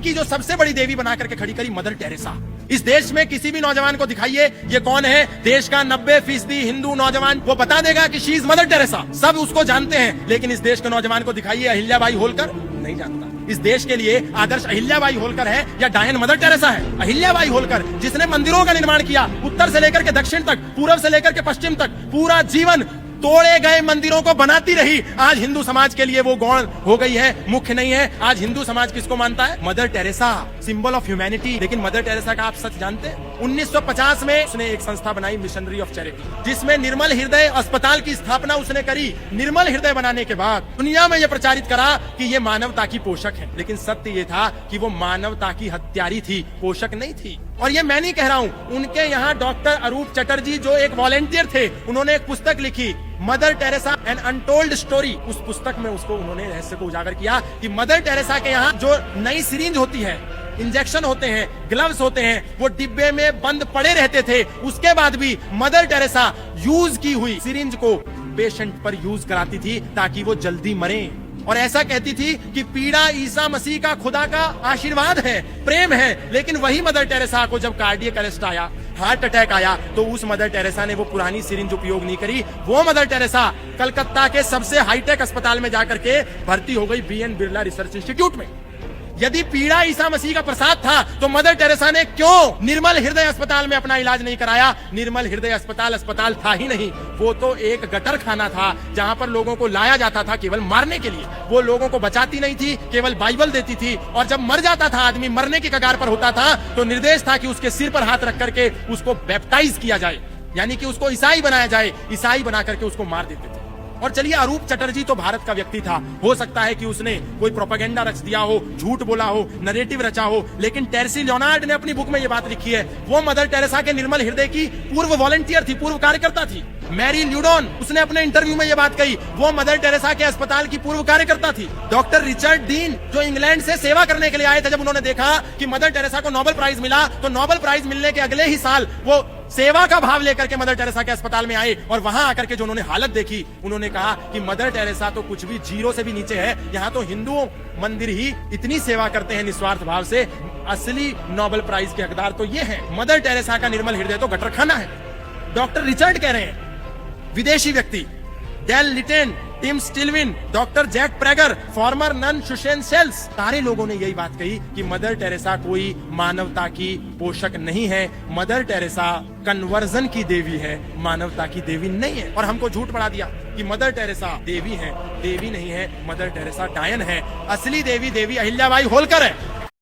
की जो सबसे बड़ी देवी बना करके खड़ी करी, मदर टेरेसा। इस देश में किसी भी नौजवान को दिखाइए ये कौन है, देश का 90% हिंदू नौजवान वो बता देगा कि शी इज मदर टेरेसा, सब उसको जानते हैं। लेकिन इस देश के नौजवान को दिखाइए अहिल्याबाई होलकर, नहीं जानता। इस देश के लिए आदर्श अहिल्याबाई होलकर है या डायन मदर टेरेसा है? अहिल्याबाई होलकर जिसने मंदिरों का निर्माण किया, उत्तर से लेकर के दक्षिण तक, पूर्व से लेकर के पश्चिम तक, पूरा जीवन तोड़े गए मंदिरों को बनाती रही। आज हिंदू समाज के लिए वो गौण हो गई है, मुख्य नहीं है। आज हिंदू समाज किसको मानता है? Mother Teresa, symbol of humanity. लेकिन मदर टेरेसा का आप सच जानते हैं? 1950 में उसने एक संस्था बनाई, मिशनरी ऑफ चैरिटी, जिसमें निर्मल हृदय अस्पताल की स्थापना उसने करी। निर्मल हृदय बनाने के बाद दुनिया में यह प्रचारित करा कि ये मानवता की पोषक है। लेकिन सत्य ये था कि वो मानवता की हत्यारी थी, पोषक नहीं थी। और ये मैं नहीं कह रहा हूं, उनके यहाँ डॉक्टर अरूप चटर्जी जो एक वॉलेंटियर थे, उन्होंने एक पुस्तक लिखी, Mother Teresa an untold story. उस पुस्तक में उसको उन्होंने रहस्य को उजागर किया कि मदर टेरेसा के यहाँ जो नई सिरिंज होती है, इंजेक्शन होते हैं, ग्लव्स होते हैं, वो डिब्बे में बंद पड़े रहते थे। उसके बाद भी मदर टेरेसा यूज की हुई सिरिंज को पेशेंट पर यूज कराती थी ताकि वो जल्दी मरे। और ऐसा कहती थी कि पीड़ा ईसा मसीह का खुदा का आशीर्वाद है, प्रेम है। लेकिन वही मदर टेरेसा को जब कार्डियक अरेस्ट आया, हार्ट अटैक आया, तो उस मदर टेरेसा ने वो पुरानी सिरिंज उपयोग नहीं करी। वो मदर टेरेसा कलकत्ता के सबसे हाईटेक अस्पताल में जाकर के भर्ती हो गई, बीएन बिरला रिसर्च इंस्टीट्यूट में। यदि पीड़ा ईसा मसीह का प्रसाद था तो मदर टेरेसा ने क्यों निर्मल हृदय अस्पताल में अपना इलाज नहीं कराया? निर्मल हृदय अस्पताल था ही नहीं, वो तो एक गटर खाना था जहां पर लोगों को लाया जाता था केवल मारने के लिए। वो लोगों को बचाती नहीं थी, केवल बाइबल देती थी। और जब मर जाता था आदमी, मरने की कगार पर होता था, तो निर्देश था कि उसके सिर पर हाथ रख करके उसको बैप्टाइज किया जाए, यानी कि उसको ईसाई बनाया जाए। ईसाई बना करके उसको मार देते थे। और चलिए, अरूप चटर्जी तो भारत का व्यक्ति था, हो सकता है कि उसने कोई प्रोपेगेंडा रच दिया हो, झूठ बोला हो, नरेटिव रचा हो। लेकिन टेरेसी लियोनार्ड ने अपनी बुक में ये बात लिखी है, वो मदर टेरेसा के निर्मल हृदय की पूर्व वॉलंटियर थी, पूर्व कार्यकर्ता थी। मैरी ल्यूडॉन, उसने अपने इंटरव्यू में ये बात कही, वो मदर टेरेसा के अस्पताल की पूर्व कार्यकर्ता थी। डॉक्टर रिचर्ड डीन, जो इंग्लैंड से सेवा करने के लिए आए थे, जब उन्होंने देखा कि मदर टेरेसा को नोबेल प्राइज मिला, तो नोबेल प्राइज मिलने के अगले ही साल वो सेवा का भाव लेकर के मदर टेरेसा के अस्पताल में आए। और वहां आकर के जो उन्होंने हालत देखी, उन्होंने कहा कि मदर टेरेसा तो कुछ भी जीरो से भी नीचे है, यहाँ तो हिंदुओं मंदिर ही इतनी सेवा करते हैं निस्वार्थ भाव से। असली नोबेल प्राइज के हकदार तो ये है। मदर टेरेसा का निर्मल हृदय तो गटर खाना है। डॉक्टर रिचर्ड कह रहे हैं, विदेशी व्यक्ति, Dale Litten, Tim Stillwin, doctor Jack Prager, former nun Susan Sells, सारे लोगों ने यही बात कही कि मदर टेरेसा कोई मानवता की पोषक नहीं है। मदर टेरेसा कन्वर्जन की देवी है, मानवता की देवी नहीं है। और हमको झूठ पड़ा दिया कि मदर टेरेसा देवी है। देवी नहीं है, मदर टेरेसा डायन है। असली देवी अहिल्याबाई होलकर है।